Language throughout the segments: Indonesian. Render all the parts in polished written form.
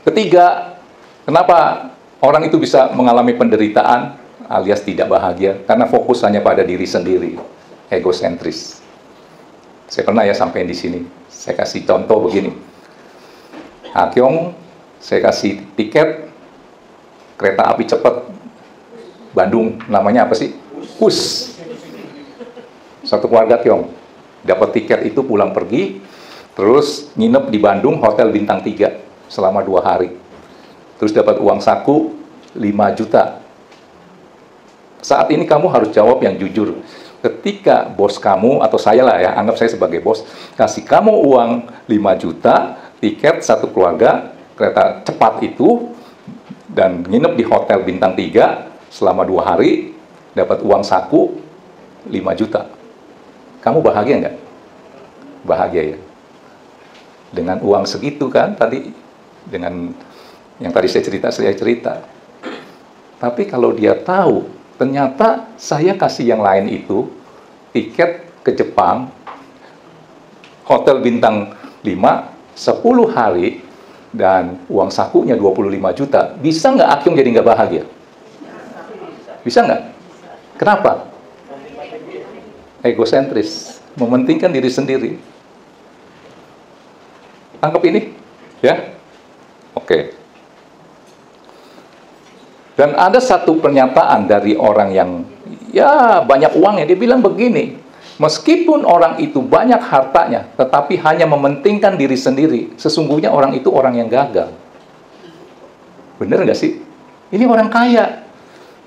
Ketiga, kenapa orang itu bisa mengalami penderitaan alias tidak bahagia? Karena fokus hanya pada diri sendiri, egosentris. Saya pernah ya sampai di sini. Saya kasih contoh begini. Kyong, saya kasih tiket kereta api cepat Bandung, namanya apa sih? Bus. Satu keluarga Kyong dapat tiket itu pulang pergi, terus nginep di Bandung, hotel bintang 3 selama 2 hari. Terus dapat uang saku 5 juta. Saat ini kamu harus jawab yang jujur. Ketika bos kamu, atau saya lah ya, anggap saya sebagai bos, kasih kamu uang 5 juta, tiket satu keluarga, kereta cepat itu, dan nginep di hotel bintang 3 selama 2 hari, dapat uang saku 5 juta. Kamu bahagia nggak? Bahagia ya. Dengan uang segitu kan, tadi, dengan yang tadi saya cerita. Tapi kalau dia tahu, ternyata saya kasih yang lain itu, tiket ke Jepang, hotel bintang 5, 10 hari, dan uang sakunya 25 juta. Bisa nggak Akyong jadi nggak bahagia? Bisa nggak? Kenapa? Egosentris, mementingkan diri sendiri. Tangkap ini? Ya? Oke. Dan ada satu pernyataan dari orang yang ya banyak uangnya, dia bilang begini, meskipun orang itu banyak hartanya, tetapi hanya mementingkan diri sendiri, sesungguhnya orang itu orang yang gagal. Bener nggak sih? Ini orang kaya.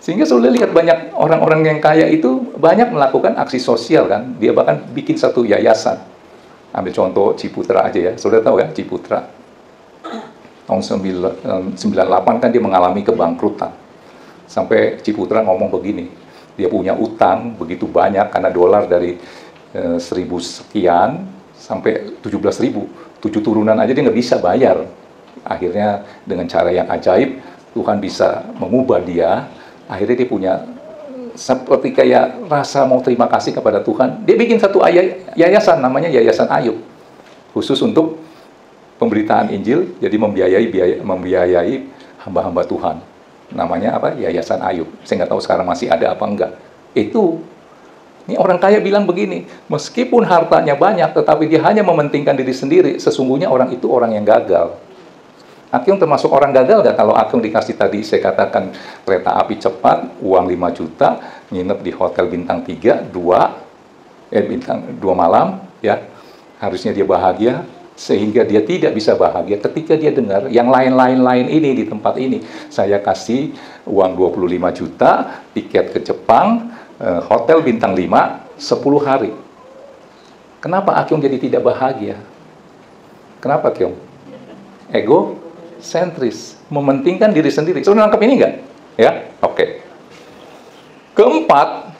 Sehingga sudah lihat banyak orang-orang yang kaya itu banyak melakukan aksi sosial kan. Dia bahkan bikin satu yayasan. Ambil contoh Ciputra aja ya. Sudah tahu ya Ciputra. Tahun 98 kan dia mengalami kebangkrutan. Sampai Ciputra ngomong begini, dia punya utang begitu banyak karena dolar dari 1.000 sekian sampai 17.000. 7 turunan aja dia nggak bisa bayar. Akhirnya dengan cara yang ajaib, Tuhan bisa mengubah dia. Akhirnya dia punya seperti kayak rasa mau terima kasih kepada Tuhan. Dia bikin satu yayasan, namanya Yayasan Ayub. Khusus untuk pemberitaan Injil, jadi membiayai hamba-hamba Tuhan. Namanya apa? Yayasan Ayub. Saya nggak tahu sekarang masih ada apa enggak. Ini orang kaya bilang begini, meskipun hartanya banyak, tetapi dia hanya mementingkan diri sendiri, sesungguhnya orang itu orang yang gagal. Akyong termasuk orang gagal nggak kalau Akyong dikasih tadi, saya katakan kereta api cepat, uang 5 juta, nginep di hotel bintang 3, 2 malam, ya. Harusnya dia bahagia, sehingga dia tidak bisa bahagia ketika dia dengar yang lain-lain ini di tempat ini. Saya kasih uang 25 juta, tiket ke Jepang, hotel bintang 5, 10 hari. Kenapa Akyong jadi tidak bahagia? Kenapa Akyong? Ego sentris, mementingkan diri sendiri. Sudah nangkep ini enggak? Ya, oke. Keempat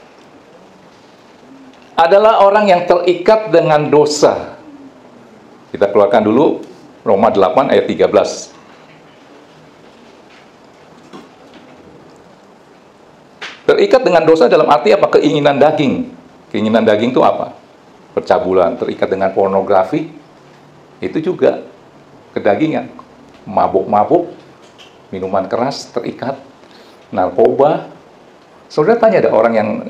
adalah orang yang terikat dengan dosa. Kita keluarkan dulu Roma 8 ayat 13. Terikat dengan dosa dalam arti apa? Keinginan daging. Keinginan daging itu apa? Percabulan, terikat dengan pornografi, itu juga kedagingan. Mabuk-mabuk, minuman keras, terikat, narkoba. Saudara tanya ada orang yang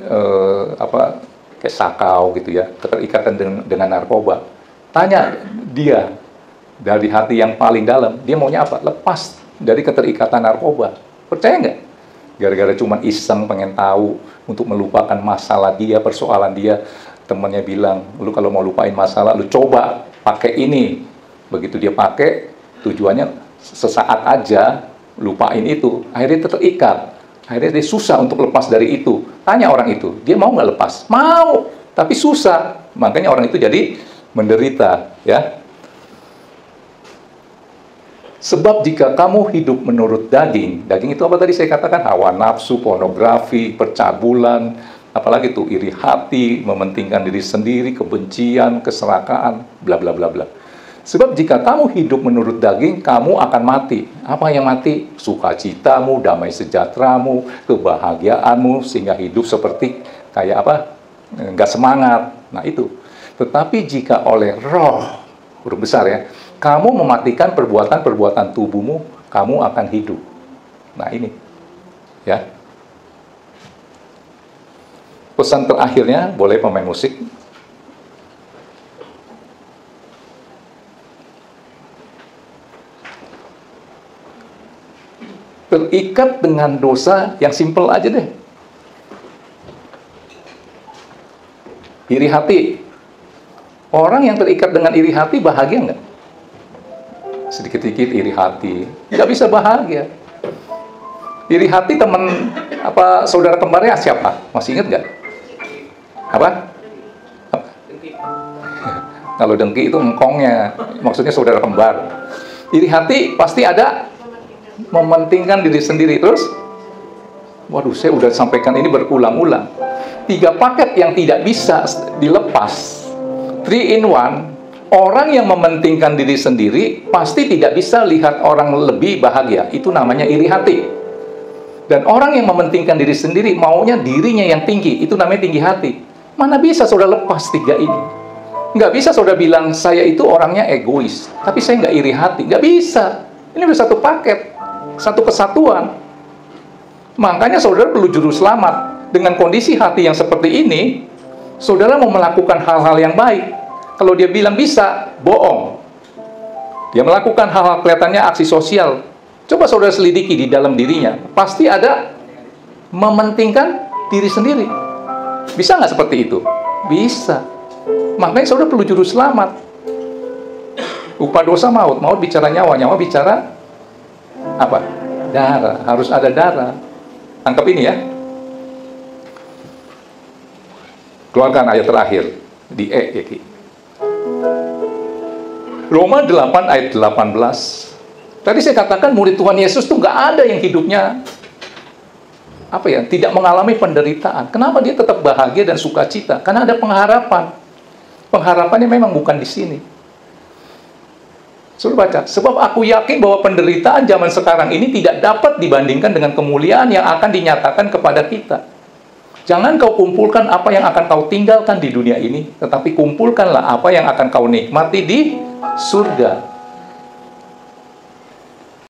kayak sakau gitu ya, keterikatan dengan narkoba. Tanya dia dari hati yang paling dalam, dia maunya apa? Lepas dari keterikatan narkoba. Percaya nggak? Gara-gara cuma iseng pengen tahu untuk melupakan masalah dia, persoalan dia, temannya bilang, lu kalau mau lupain masalah, lu coba pakai ini. Begitu dia pakai, tujuannya sesaat aja lupain itu, akhirnya terikat, akhirnya dia susah untuk lepas dari itu. Tanya orang itu, dia mau nggak lepas? Mau, tapi susah. Makanya orang itu jadi menderita, ya. Sebab jika kamu hidup menurut daging itu apa tadi saya katakan? Hawa nafsu, pornografi, percabulan, apalagi itu iri hati, mementingkan diri sendiri, kebencian, keserakahan, bla bla bla bla. Sebab jika kamu hidup menurut daging, kamu akan mati. Apa yang mati? Sukacitamu, damai sejahteramu, kebahagiaanmu, sehingga hidup seperti kayak apa? Nggak semangat. Nah itu. Tetapi jika oleh roh, huruf besar ya, kamu mematikan perbuatan-perbuatan tubuhmu, kamu akan hidup. Nah ini, ya. Pesan terakhirnya, boleh pemain musik. Terikat dengan dosa yang simpel aja deh. Iri hati. Orang yang terikat dengan iri hati bahagia nggak? Sedikit-sedikit iri hati, nggak bisa bahagia. Iri hati teman saudara kembarnya siapa? Masih ingat nggak? Apa? Kalau dengki itu engkongnya, maksudnya saudara kembar. Iri hati pasti ada mementingkan diri sendiri. Terus, waduh, saya udah sampaikan ini berulang-ulang. 3 paket yang tidak bisa dilepas. 3 in 1. Orang yang mementingkan diri sendiri pasti tidak bisa lihat orang lebih bahagia. Itu namanya iri hati. Dan orang yang mementingkan diri sendiri maunya dirinya yang tinggi. Itu namanya tinggi hati. Mana bisa saudara lepas 3 ini? Nggak bisa saudara bilang, saya itu orangnya egois, tapi saya nggak iri hati. Nggak bisa. Ini udah satu paket, satu kesatuan. Makanya saudara perlu juru selamat. Dengan kondisi hati yang seperti ini, saudara mau melakukan hal-hal yang baik. Kalau dia bilang bisa, bohong. Dia melakukan hal-hal kelihatannya aksi sosial. Coba saudara selidiki di dalam dirinya. Pasti ada mementingkan diri sendiri. Bisa nggak seperti itu? Bisa. Makanya saudara perlu juru selamat. Upah dosa maut. Maut bicara nyawa. Nyawa bicara apa? Darah. Harus ada darah. Tangkap ini ya. Keluarkan ayat terakhir di ya. Roma 8 ayat 18. Tadi saya katakan murid Tuhan Yesus tuh nggak ada yang hidupnya tidak mengalami penderitaan. Kenapa dia tetap bahagia dan sukacita? Karena ada pengharapan. Pengharapannya memang bukan di sini. Suruh baca. Sebab aku yakin bahwa penderitaan zaman sekarang ini tidak dapat dibandingkan dengan kemuliaan yang akan dinyatakan kepada kita. Jangan kau kumpulkan apa yang akan kau tinggalkan di dunia ini, tetapi kumpulkanlah apa yang akan kau nikmati di surga.